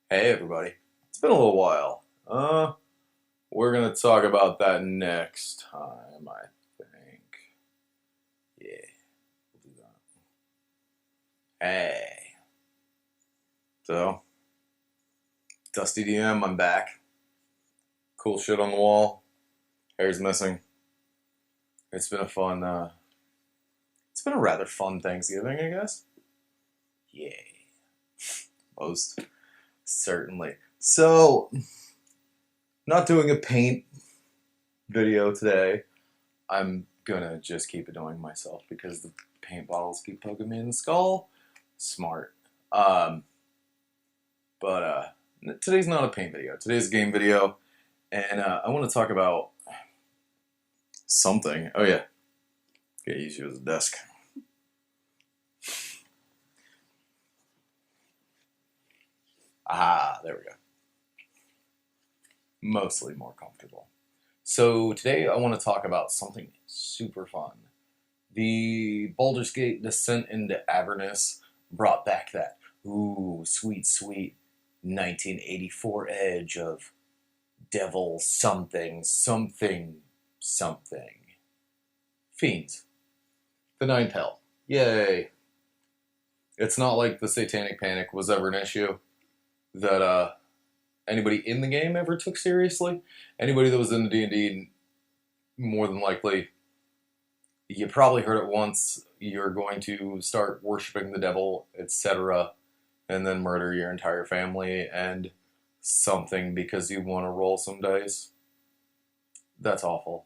Hey everybody, it's been a little while. We're gonna talk about that next time, I think. Yeah, we'll do that. Hey, so Dusty DM, I'm back. Cool shit on the wall. Hair's missing. It's been a fun. It's been a rather fun Thanksgiving, I guess. Yay, most certainly. So, not doing a paint video today. I'm gonna just keep annoying myself because the paint bottles keep poking me in the skull. Smart. Um, but today's not a paint video. Today's a game video, and I want to talk about something. Oh yeah, gotta use you as a desk. Ah, there we go. Mostly more comfortable. So today I want to talk about something super fun. The Baldur's Gate Descent into Avernus brought back that sweet 1984 edge of devil something. Fiends. The Ninth Hell. Yay. It's not like the Satanic Panic was ever an issue that anybody in the game ever took seriously. Anybody that was in the D&D, more than likely, you probably heard it once. You're going to start worshiping the devil, etc., and then murder your entire family and something because you want to roll some dice. That's awful.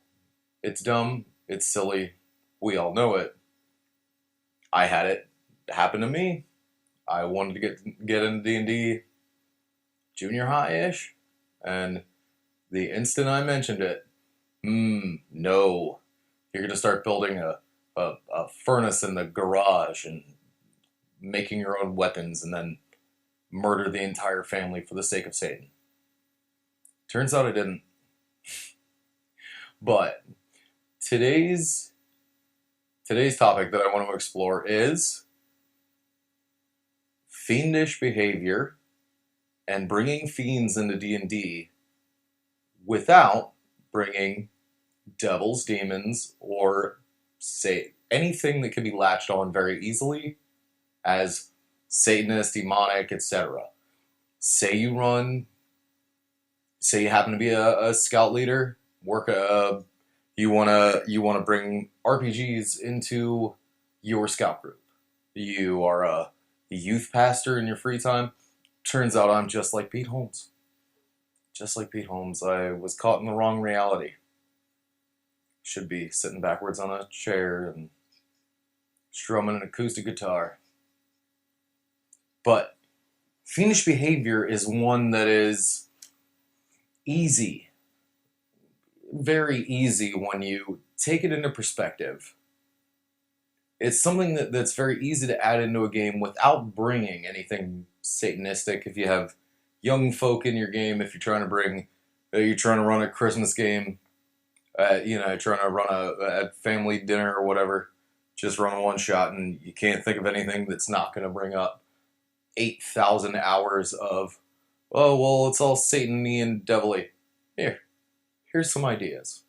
It's dumb. It's silly. We all know it. I had it happen to me. I wanted to get into D&D junior high-ish, and the instant I mentioned it, no. You're going to start building a furnace in the garage and making your own weapons and then murder the entire family for the sake of Satan. Turns out I didn't. But today's topic that I want to explore is fiendish behavior and bringing fiends into D&D without bringing devils, demons, or say anything that can be latched on very easily as Satanist, demonic, etc. Say you happen to be a scout leader, you wanna bring RPGs into your scout group. You are a youth pastor in your free time. Turns out I'm just like Pete Holmes. Just like Pete Holmes, I was caught in the wrong reality. Should be sitting backwards on a chair and strumming an acoustic guitar. But fiendish behavior is one that is easy, very easy when you take it into perspective. It's something that's very easy to add into a game without bringing anything satanistic. If you have young folk in your game, if you're trying to run a Christmas game, trying to run a family dinner or whatever, just run a one shot, and you can't think of anything that's not going to bring up 8,000 hours of, oh well, it's all Satan-y and devilly. Here's some ideas.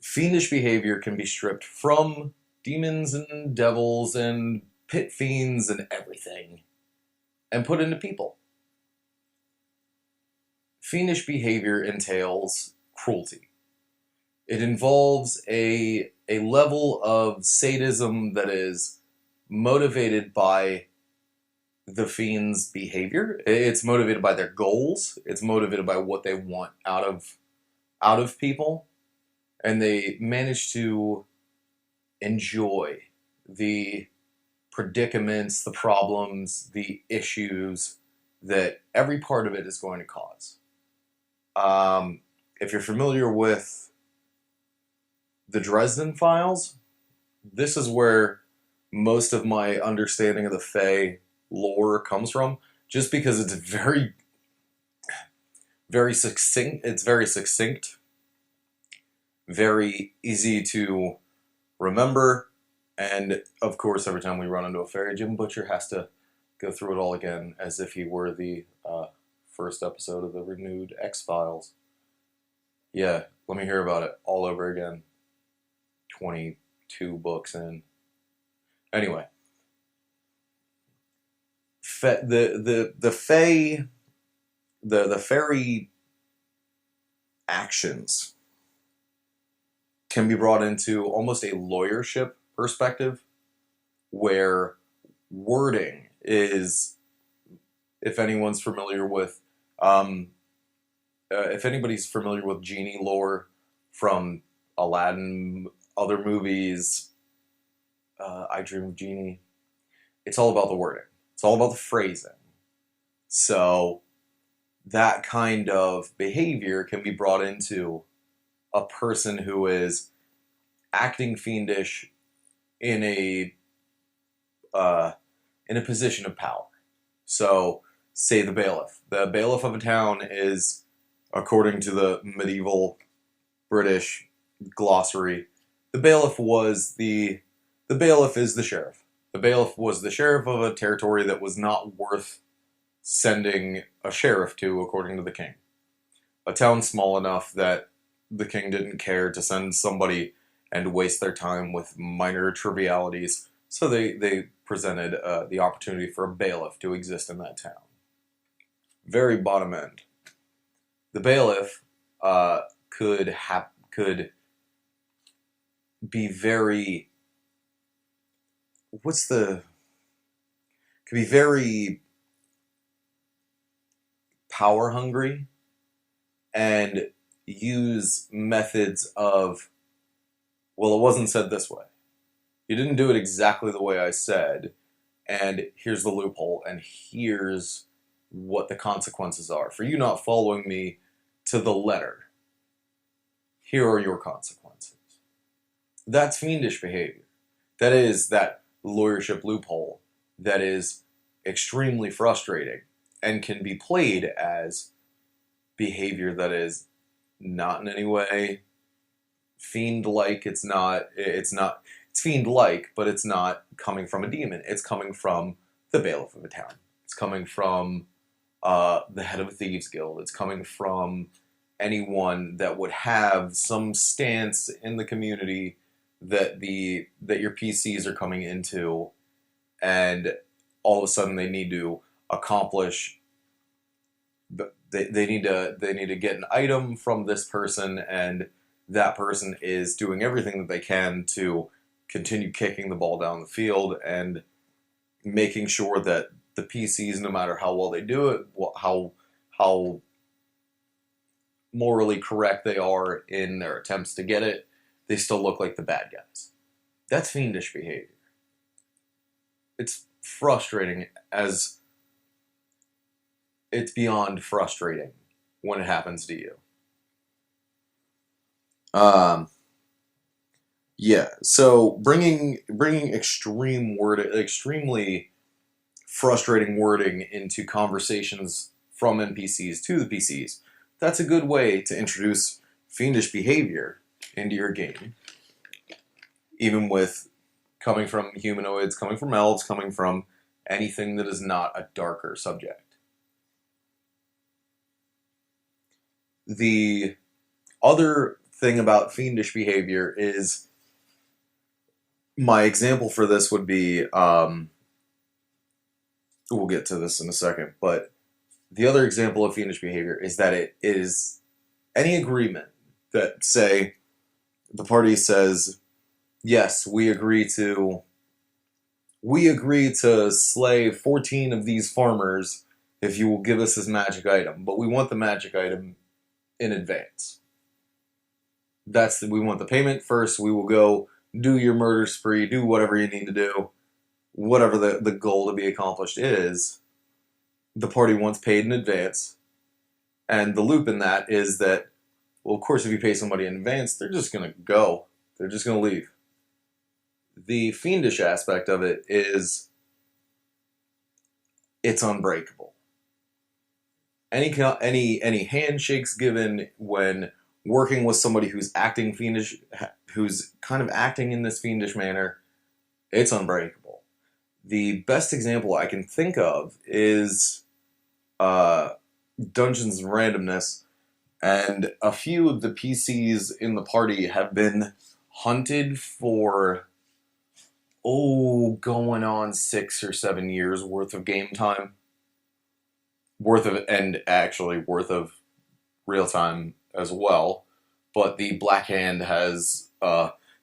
Fiendish behavior can be stripped from demons and devils and pit fiends and everything, and put into people. Fiendish behavior entails cruelty. It involves a level of sadism that is motivated by the fiend's behavior. It's motivated by their goals. It's motivated by what they want out of people, and they manage to enjoy the predicaments, the problems, the issues that every part of it is going to cause. If you're familiar with the Dresden Files, this is where most of my understanding of the Fae lore comes from, just because it's very, very succinct. It's very succinct, very easy to remember, and of course, every time we run into a fairy, Jim Butcher has to go through it all again as if he were the first episode of the renewed X-Files. Yeah, let me hear about it all over again. 22 books in. Anyway, the fairy actions can be brought into almost a lawyership perspective, where wording is, if anyone's familiar with, if anybody's familiar with genie lore from Aladdin, other movies, I Dream of Genie, it's all about the wording. It's all about the phrasing. So that kind of behavior can be brought into a person who is acting fiendish in a position of power. So, say the bailiff. The bailiff of a town is, according to the medieval British glossary, the bailiff is the sheriff. The bailiff was the sheriff of a territory that was not worth sending a sheriff to, according to the king. A town small enough that the king didn't care to send somebody and waste their time with minor trivialities, so they presented the opportunity for a bailiff to exist in that town. Very bottom end. The bailiff could be very... could be very power hungry and use methods of, well, it wasn't said this way. You didn't do it exactly the way I said, and here's the loophole, and here's what the consequences are. For you not following me to the letter, here are your consequences. That's fiendish behavior. That is that lawyership loophole that is extremely frustrating and can be played as behavior that is not in any way fiend-like. It's fiend-like, but it's not coming from a demon. It's coming from the bailiff of a town. It's coming from the head of a thieves guild. It's coming from anyone that would have some stance in the community that your PCs are coming into, and all of a sudden they need to accomplish. They need to get an item from this person, and that person is doing everything that they can to continue kicking the ball down the field and making sure that the PCs, no matter how well they do it, how morally correct they are in their attempts to get it, they still look like the bad guys. That's fiendish behavior. It's frustrating, as it's beyond frustrating when it happens to you. Yeah, so bringing extremely frustrating wording into conversations from NPCs to the PCs, that's a good way to introduce fiendish behavior into your game. Even with coming from humanoids, coming from elves, coming from anything that is not a darker subject. The other thing about fiendish behavior is, my example for this would be, we'll get to this in a second, but the other example of fiendish behavior is that it is any agreement that, say, the party says, yes, we agree to slay 14 of these farmers if you will give us this magic item, but we want the magic item in advance. We want the payment first. We will go do your murder spree, do whatever you need to do, whatever the goal to be accomplished is. The party wants paid in advance, and the loop in that is that, well, of course, if you pay somebody in advance, they're just going to go. They're just going to leave. The fiendish aspect of it is, it's unbreakable. Any handshakes given when working with somebody who's acting fiendish, who's kind of acting in this fiendish manner, it's unbreakable. The best example I can think of is uh, Dungeons and Randomness, and a few of the PCs in the party have been hunted for, going on 6 or 7 years worth of game time, and actually worth of real time as well. But the Black Hand has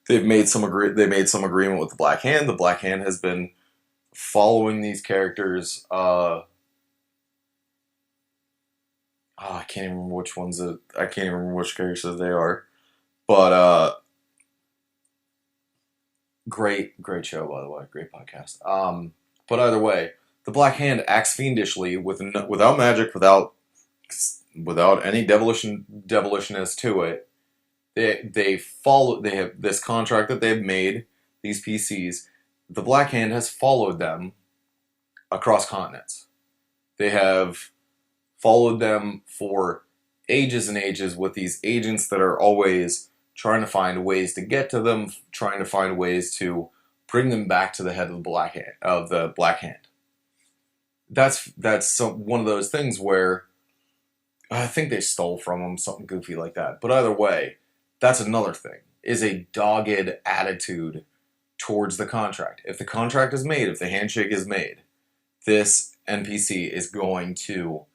they made some agreement with the Black Hand. The Black Hand has been following these characters. I can't even remember which ones. I can't even remember which characters they are. But great show, by the way. Great podcast. But either way, the Black Hand acts fiendishly without magic, without any devilishness to it. They have this contract that they've made, these PCs. The Black Hand has followed them across continents. They have followed them for ages and ages with these agents that are always trying to find ways to get to them, trying to find ways to bring them back to the head of the Black Hand. That's one of those things where I think they stole from them, something goofy like that. But either way, that's another thing, is a dogged attitude towards the contract. If the contract is made, if the handshake is made, this NPC is going to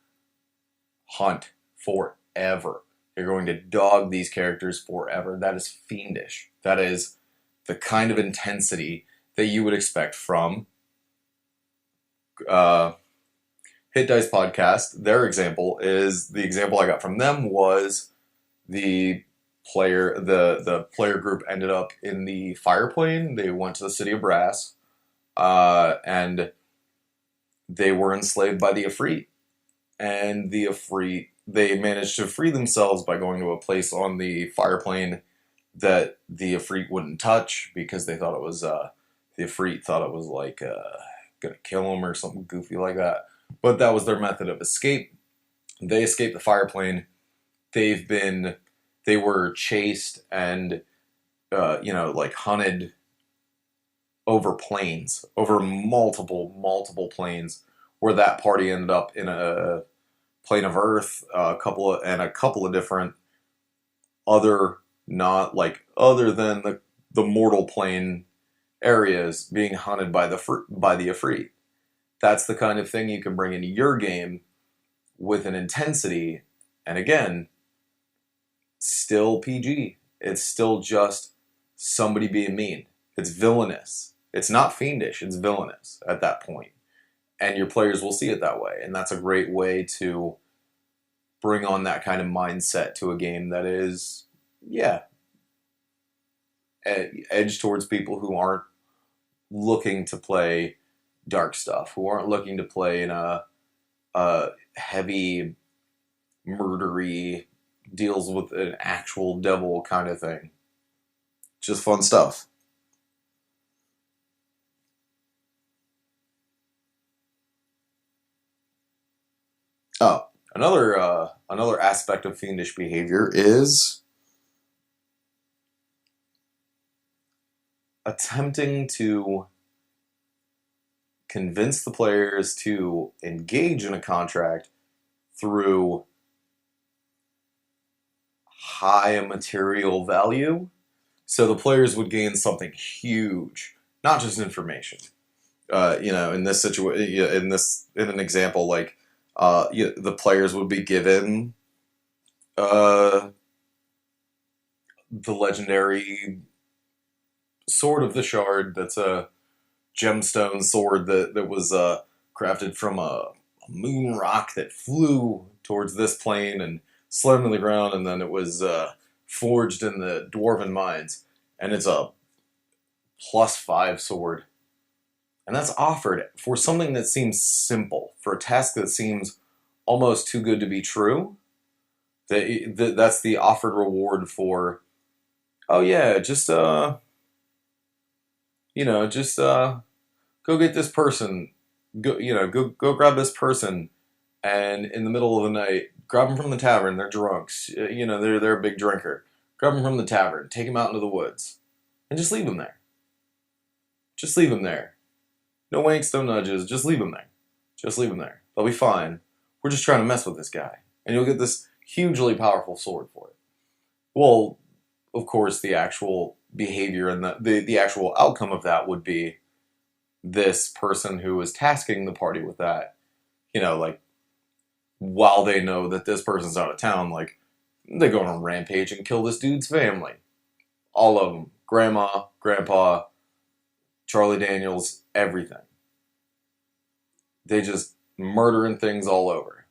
hunt forever. They're going to dog these characters forever. That is fiendish. That is the kind of intensity that you would expect from Hit Dice Podcast. Their example is the example I got from them was the player group ended up in the fire plane. They went to the city of Brass, and they were enslaved by the Ifrit. And the Ifrit, they managed to free themselves by going to a place on the fire plane that the Ifrit wouldn't touch because they thought it was, the Ifrit thought it was like, gonna kill them or something goofy like that. But that was their method of escape. They escaped the fire plane. They were chased and, hunted over planes, over multiple planes, where that party ended up in a plane of Earth, a couple of different other than the mortal plane areas being hunted by the Ifrit. That's the kind of thing you can bring into your game with an intensity, and again, still PG. It's still just somebody being mean. It's villainous. It's not fiendish, it's villainous at that point. And your players will see it that way. And that's a great way to bring on that kind of mindset to a game that is, edged towards people who aren't looking to play dark stuff, who aren't looking to play in a heavy, murdery, deals with an actual devil kind of thing. Just fun stuff. Oh, another aspect of fiendish behavior is attempting to convince the players to engage in a contract through high material value. So the players would gain something huge, not just information. In this situation, in an example, the players would be given the legendary Sword of the Shard. That's a gemstone sword that was crafted from a moon rock that flew towards this plane and slammed to the ground, and then it was forged in the dwarven mines. And it's a +5 sword. And that's offered for something that seems simple, for a task that seems almost too good to be true. That's the offered reward for, oh yeah, just go get this person, go grab this person, and in the middle of the night, grab them from the tavern. They're drunks, they're a big drinker. Grab them from the tavern, take them out into the woods, and just leave them there. Just leave them there. No winks, no nudges. Just leave them there. Just leave them there. They'll be fine. We're just trying to mess with this guy. And you'll get this hugely powerful sword for it. Well, of course, the actual behavior and the actual outcome of that would be this person who is tasking the party with that, like, while they know that this person's out of town, like, they go on a rampage and kill this dude's family. All of them. Grandma, Grandpa, Charlie Daniels, everything. They just murdering things all over.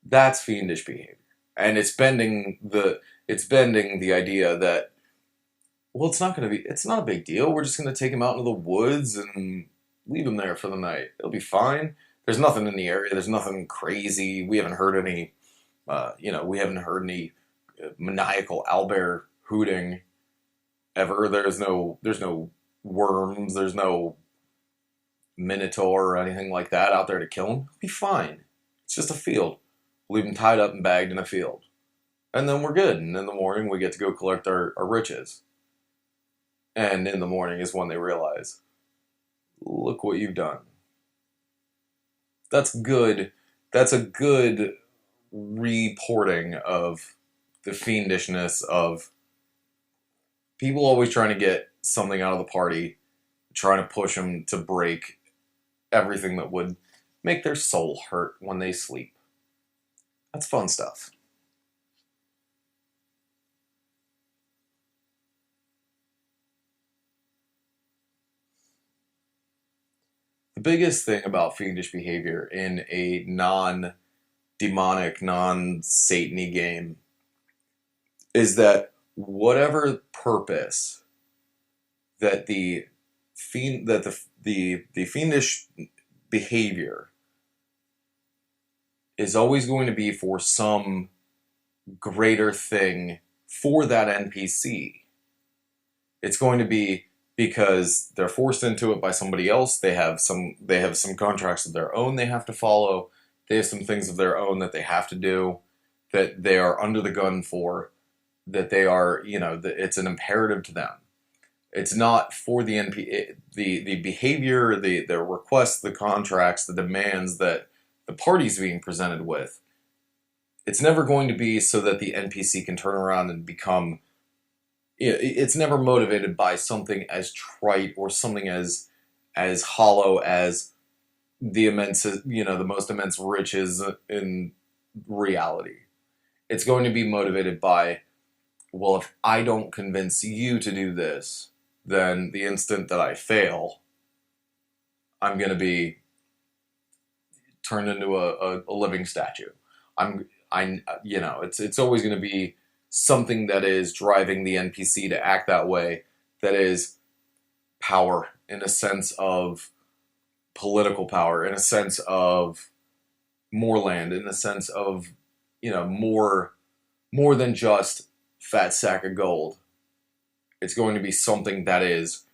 That's fiendish behavior. And it's bending the idea that, well, it's not a big deal. We're just gonna take him out into the woods and leave him there for the night. It'll be fine. There's nothing in the area. There's nothing crazy. We haven't heard any maniacal owlbear hooting ever. There's no worms. There's no minotaur or anything like that out there to kill him. It'll be fine. It's just a field. We'll leave him tied up and bagged in a field. And then we're good. And in the morning, we get to go collect our riches. And in the morning is when they realize, look what you've done. That's good. That's a good reporting of the fiendishness of people always trying to get something out of the party, trying to push them to break everything that would make their soul hurt when they sleep. That's fun stuff. The biggest thing about fiendish behavior in a non-demonic, non-Satan-y game is that whatever purpose that the fiendish behavior is always going to be for some greater thing for that NPC. It's going to be because they're forced into it by somebody else. They have some contracts of their own they have to follow. They have some things of their own that they have to do, that they are under the gun for, that they are, it's an imperative to them. It's not for the the behavior, the requests, the contracts, the demands that the party's being presented with. It's never going to be so that the NPC can turn around and become. It's never motivated by something as trite or something as hollow as the most immense riches in reality. It's going to be motivated by, well, if I don't convince you to do this, then the instant that I fail, I'm going to be turned into a living statue. It's always going to be something that is driving the NPC to act that way, that is power, in a sense of political power, in a sense of more land, in a sense of, more than just fat sack of gold. It's going to be something that is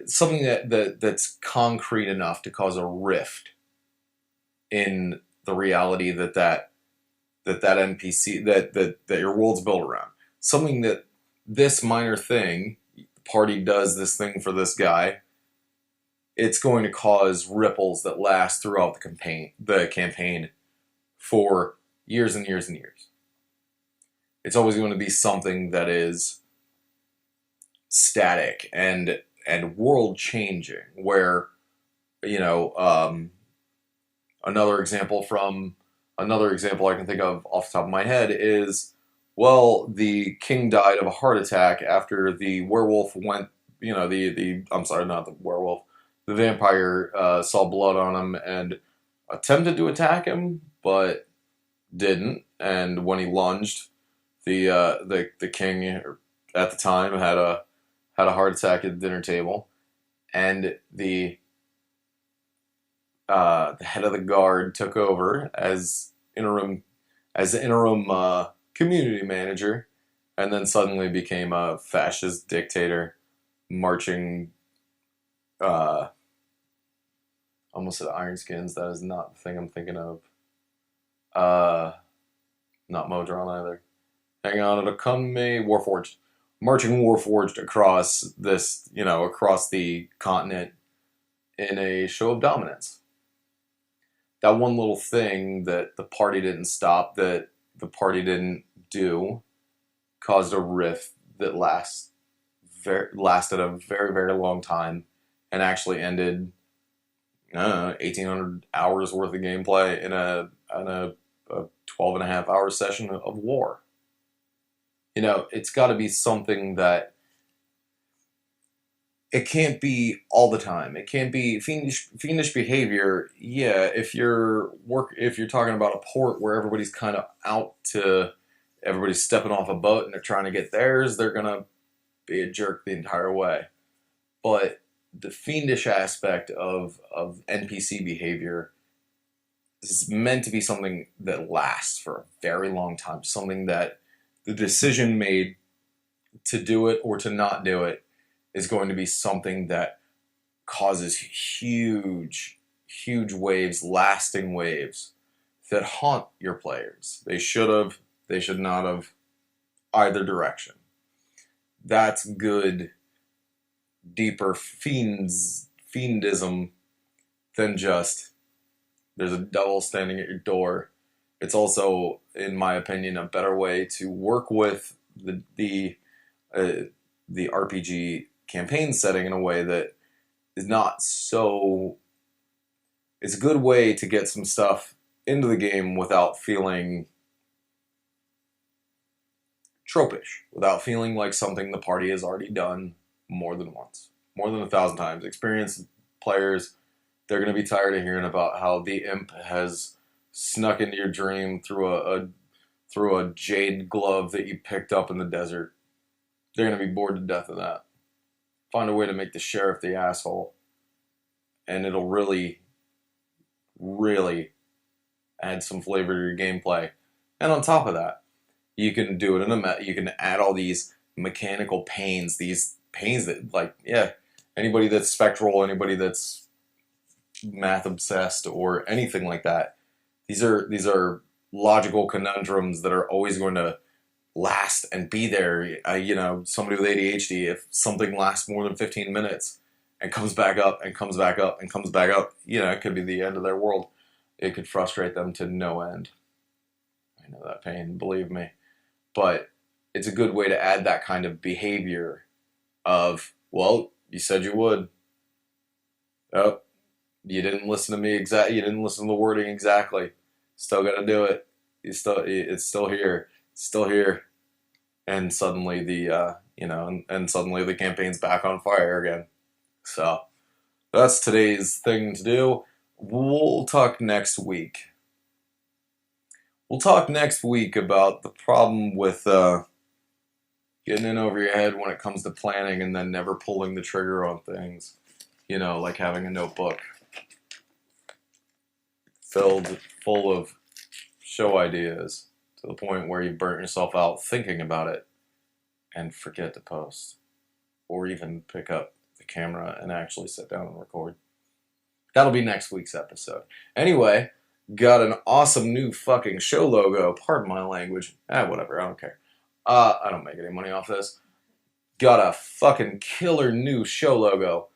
something that's concrete enough to cause a rift in the reality that NPC that your world's built around. Something that this minor thing, the party does this thing for this guy, it's going to cause ripples that last throughout the campaign for years and years and years. It's always going to be something that is static and world changing, where another example I can think of off the top of my head is, well, the king died of a heart attack after the werewolf went, I'm sorry, not the werewolf, the vampire saw blood on him and attempted to attack him, but didn't. And when he lunged, the king at the time had a heart attack at the dinner table, and the head of the guard took over as interim community manager, and then suddenly became a fascist dictator, marching. Almost said Ironskins. That is not the thing I'm thinking of. Not Modron either. Hang on, it'll come to me. Warforged. marching war forged across this, across the continent in a show of dominance. That one little thing that the party didn't stop, that the party didn't do, caused a rift that lasted a very, very long time and actually ended 1,800 hours worth of gameplay in a 12 and a half hour session of war. It's got to be something that it can't be all the time. It can't be fiendish behavior. Yeah, if you're talking about a port where everybody's kind of everybody's stepping off a boat and they're trying to get theirs, they're gonna be a jerk the entire way. But the fiendish aspect of NPC behavior is meant to be something that lasts for a very long time. Something that the decision made to do it or to not do it is going to be something that causes huge, huge waves, lasting waves that haunt your players. They should not have, either direction. That's good, deeper fiendism than just there's a devil standing at your door. It's also, in my opinion, a better way to work with the RPG campaign setting in a way that is not so. It's a good way to get some stuff into the game without feeling tropish, without feeling like something the party has already done more than once, more than 1,000 times. Experienced players, they're going to be tired of hearing about how the imp has snuck into your dream through a jade glove that you picked up in the desert. They're going to be bored to death of that. Find a way to make the sheriff the asshole, and it'll really, really add some flavor to your gameplay. And on top of that, you can do it you can add all these mechanical pains, these pains that, anybody that's spectral, anybody that's math obsessed or anything like that, these are logical conundrums that are always going to last and be there. Somebody with ADHD, if something lasts more than 15 minutes and comes back up and comes back up and comes back up, it could be the end of their world. It could frustrate them to no end. I know that pain, believe me. But it's a good way to add that kind of behavior of, well, you said you would. Oh, you didn't listen to me exactly. You didn't listen to the wording exactly. Still got to do it. It's still here. It's still here. And suddenly and suddenly the campaign's back on fire again. So that's today's thing to do. We'll talk next week. We'll talk next week about the problem with getting in over your head when it comes to planning and then never pulling the trigger on things. Like having a notebook full of show ideas to the point where you burnt yourself out thinking about it and forget to post. Or even pick up the camera and actually sit down and record. That'll be next week's episode. Anyway, got an awesome new fucking show logo. Pardon my language. Whatever, I don't care. I don't make any money off this. Got a fucking killer new show logo.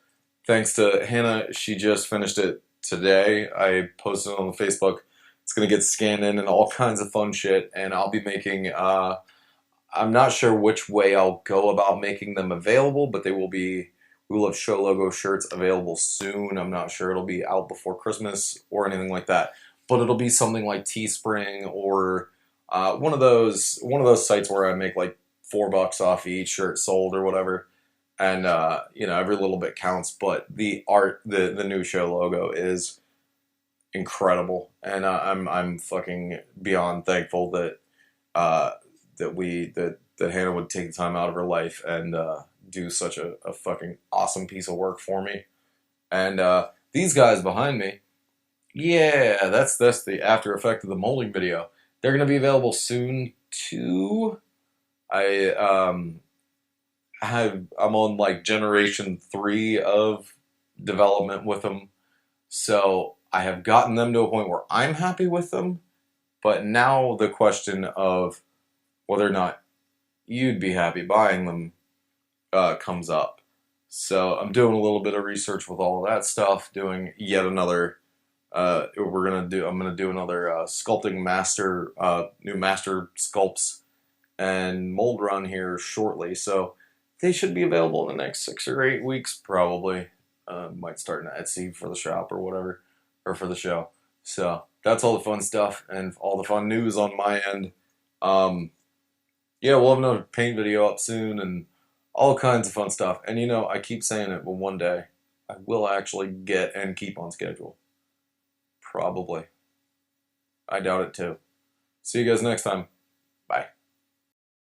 Thanks to Hannah, she just finished it today. I posted it on Facebook. It's going to get scanned in and all kinds of fun shit. And I'll be making, I'm not sure which way I'll go about making them available, but we will have show logo shirts available soon. I'm not sure it'll be out before Christmas or anything like that. But it'll be something like Teespring or one of those sites where I make like $4 off each shirt sold or whatever. And every little bit counts. But the art, the new show logo is incredible, and I'm fucking beyond thankful that that Hannah would take the time out of her life and do such a fucking awesome piece of work for me. And these guys behind me, yeah, that's the after effect of the molding video. They're gonna be available soon too. I'm on like generation 3 of development with them, so I have gotten them to a point where I'm happy with them. But now the question of whether or not you'd be happy buying them comes up. So I'm doing a little bit of research with all of that stuff. Doing yet another. I'm gonna do another sculpting master, new master sculpts and mold run here shortly. So they should be available in the next 6 or 8 weeks, probably. Might start an Etsy for the shop or whatever, or for the show. So that's all the fun stuff and all the fun news on my end. Um, yeah, we'll have another paint video up soon and all kinds of fun stuff. And I keep saying it, but one day I will actually get and keep on schedule. Probably. I doubt it too. See you guys next time.